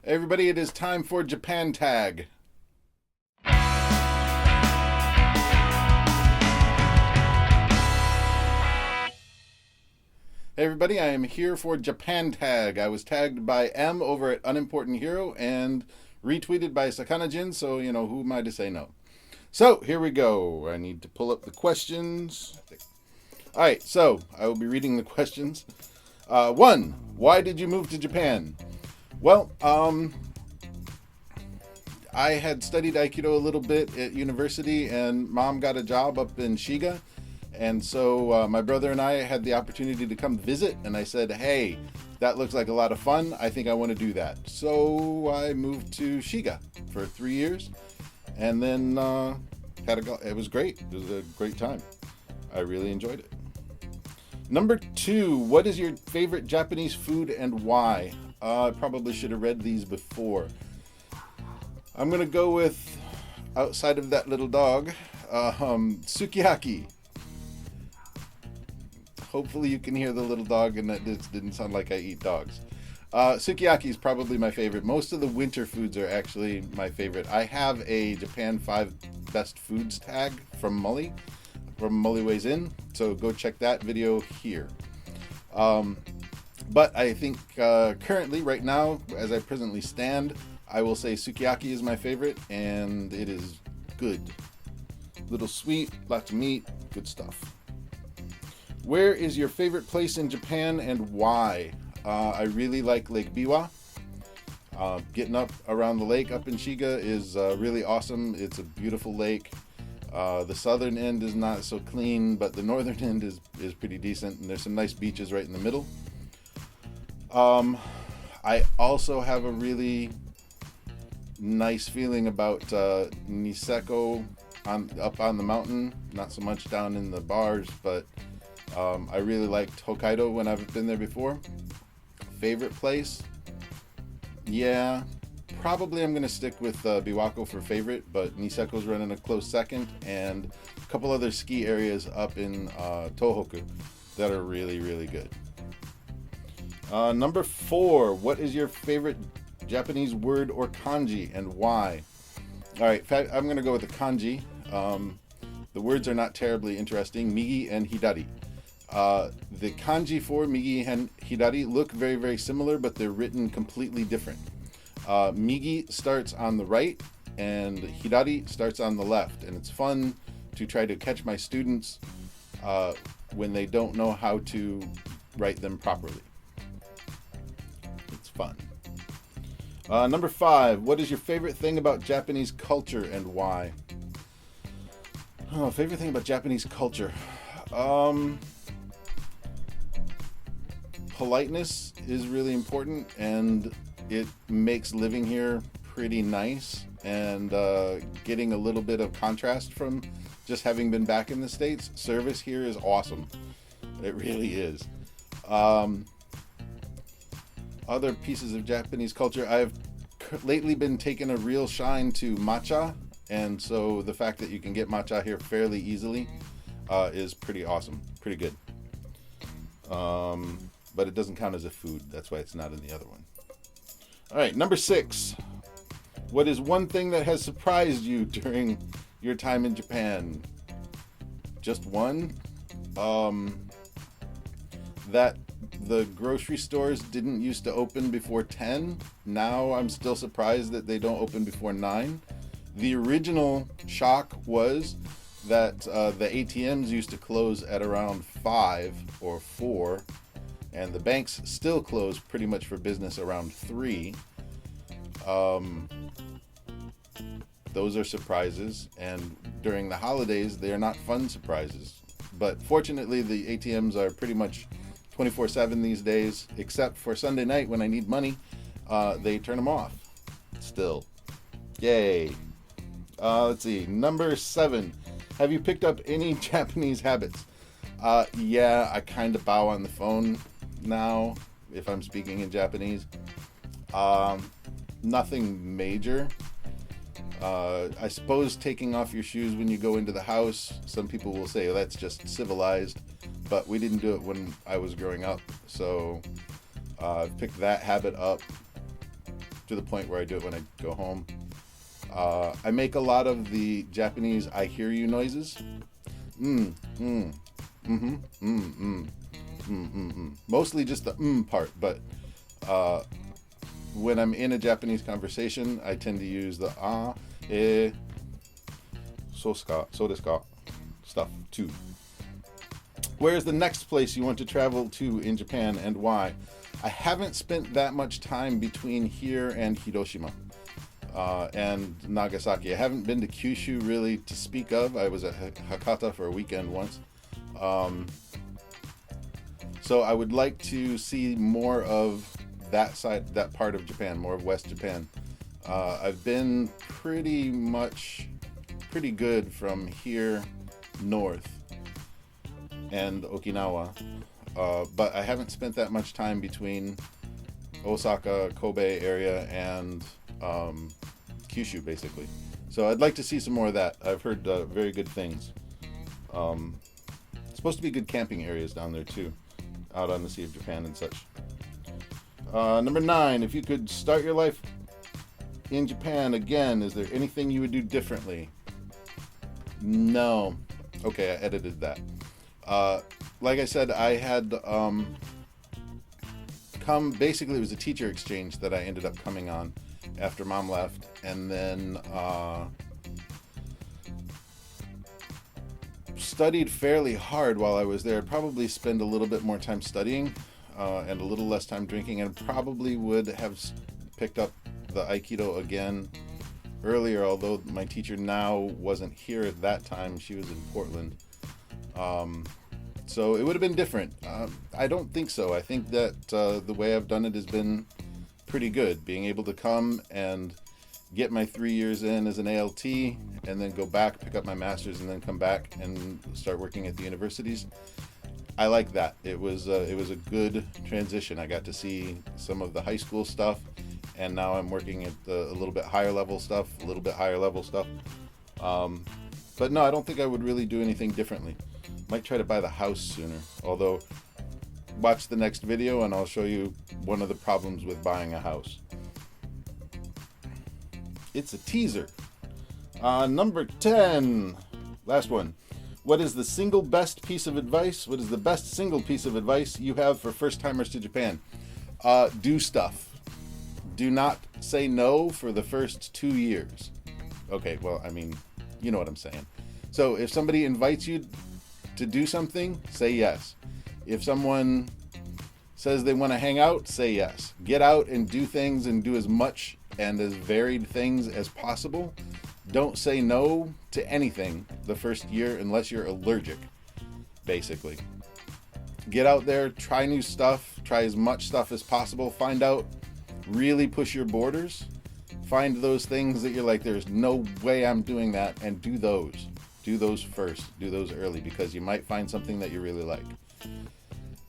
Everybody, it is time for Japan Tag. Hey everybody, I am here for Japan Tag. I was tagged by M over at Unimportant Hero and retweeted by Sakana-jin, so, who am I to say no? So, here we go. I need to pull up the questions. Alright, so, I will be reading the questions. 1. Why did you move to Japan? Well, I had studied Aikido a little bit at university, and Mom got a job up in Shiga. And so my brother and I had the opportunity to come visit, and I said, hey, that looks like a lot of fun. I think I want to do that. So I moved to Shiga for 3 years, and then it was great. It was a great time. I really enjoyed it. Number 2, what is your favorite Japanese food and why? I probably should have read these before. I'm going to go with, outside of that little dog, sukiyaki. Hopefully you can hear the little dog and that this didn't sound like I eat dogs. Sukiyaki is probably my favorite. Most of the winter foods are actually my favorite. I have a Japan 5 Best Foods tag from Mully Weighs In, so go check that video here. But I think currently, right now, as I presently stand, I will say sukiyaki is my favorite, and it is good. Little sweet, lots of meat, good stuff. Where is your favorite place in Japan and why? I really like Lake Biwa. Getting up around the lake up in Shiga is really awesome. It's a beautiful lake. The southern end is not so clean, but the northern end is pretty decent, and there's some nice beaches right in the middle. I also have a really nice feeling about Niseko up on the mountain. Not so much down in the bars, but I really liked Hokkaido when I've been there before. Favorite place? Yeah, probably I'm going to stick with Biwako for favorite, but Niseko's running a close second, and a couple other ski areas up in Tohoku that are really, really good. Number 4, what is your favorite Japanese word or kanji and why? Alright, I'm going to go with the kanji. The words are not terribly interesting. Migi and hidari. The kanji for Migi and Hidari look very, very similar, but they're written completely different. Migi starts on the right, and Hidari starts on the left. And it's fun to try to catch my students when they don't know how to write them properly. It's fun. Number 5, what is your favorite thing about Japanese culture and why? Favorite thing about Japanese culture? Politeness is really important, and it makes living here pretty nice, and getting a little bit of contrast from just having been back in the States. Service here is awesome. It really is. Other pieces of Japanese culture, I've lately been taking a real shine to matcha, and so the fact that you can get matcha here fairly easily is pretty awesome, pretty good. But it doesn't count as a food. That's why it's not in the other one. All right, number 6. What is one thing that has surprised you during your time in Japan? Just one? That the grocery stores didn't used to open before 10. Now I'm still surprised that they don't open before 9. The original shock was that the ATMs used to close at around 5 or 4. And the banks still close pretty much for business around 3. Those are surprises. And during the holidays, they are not fun surprises. But fortunately, the ATMs are pretty much 24/7 these days, except for Sunday night when I need money. They turn them off. Still. Yay. Let's see. Number 7. Have you picked up any Japanese habits? Yeah, I kind of bow on the phone now if I'm speaking in Japanese. Nothing major. I suppose taking off your shoes when you go into the house, some people will say, oh, that's just civilized, but we didn't do it when I was growing up, so I've picked that habit up. to the point where I do it when I go home. I make a lot of the Japanese I hear you noises. Mostly just the part, but when I'm in a Japanese conversation, I tend to use the so desu ka stuff too. Where is the next place you want to travel to in Japan and why? I haven't spent that much time between here and Hiroshima and Nagasaki. I haven't been to Kyushu really to speak of. I was at Hakata for a weekend once. So I would like to see more of that side, that part of Japan, more of West Japan. I've been pretty good from here north and Okinawa, but I haven't spent that much time between Osaka, Kobe area, and Kyushu, basically. So I'd like to see some more of that. I've heard very good things. Supposed to be good camping areas down there too, out on the Sea of Japan and such. Number 9, if you could start your life in Japan again, is there anything you would do differently? No. Okay, I edited that. Like I said, I had basically it was a teacher exchange that I ended up coming on after Mom left, and then studied fairly hard while I was there. I'd probably spend a little bit more time studying and a little less time drinking, and probably would have picked up the Aikido again earlier, although my teacher now wasn't here at that time. She was in Portland. So it would have been different. I don't think so. I think that the way I've done it has been pretty good. Being able to come and get my 3 years in as an ALT and then go back, pick up my master's, and then come back and start working at the universities. I like that. It was a good transition. I got to see some of the high school stuff, and now I'm working at a little bit higher level stuff. But no, I don't think I would really do anything differently. Might try to buy the house sooner. Although, watch the next video and I'll show you one of the problems with buying a house. It's a teaser. Number 10. Last one. What is the single best piece of advice? What is the best single piece of advice you have for first-timers to Japan? Do stuff. Do not say no for the first 2 years. Okay, well, I mean, you know what I'm saying. So if somebody invites you to do something, say yes. If someone says they want to hang out, say yes. Get out and do things, and do as much and as varied things as possible. Don't say no to anything the first year unless you're allergic, basically. Get out there, try new stuff, try as much stuff as possible, find out, really push your borders, find those things that you're like, there's no way I'm doing that, and do those. Do those first, do those early, because you might find something that you really like.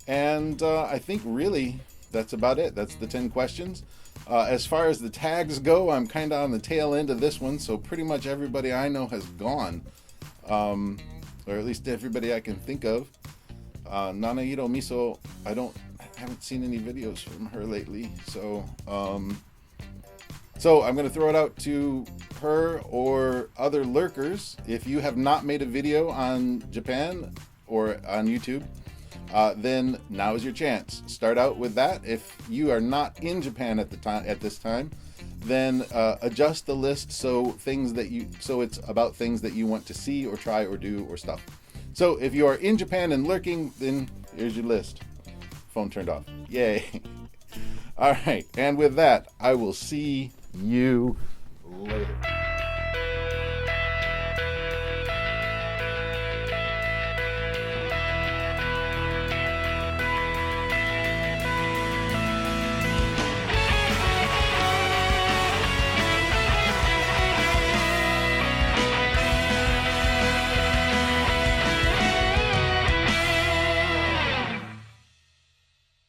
And I think really that's about it. That's the 10 questions. As far as the tags go, I'm kind of on the tail end of this one, so pretty much everybody I know has gone, or at least everybody I can think of. Nanahiro Miso, I haven't seen any videos from her lately, so I'm going to throw it out to her or other lurkers. If you have not made a video on Japan or on YouTube, then now is your chance. Start out with that. If you are not in Japan at this time, then adjust the list so it's about things that you want to see or try or do or stuff. So if you are in Japan and lurking, then here's your list. Phone turned off. Yay. All right. And with that, I will see you later.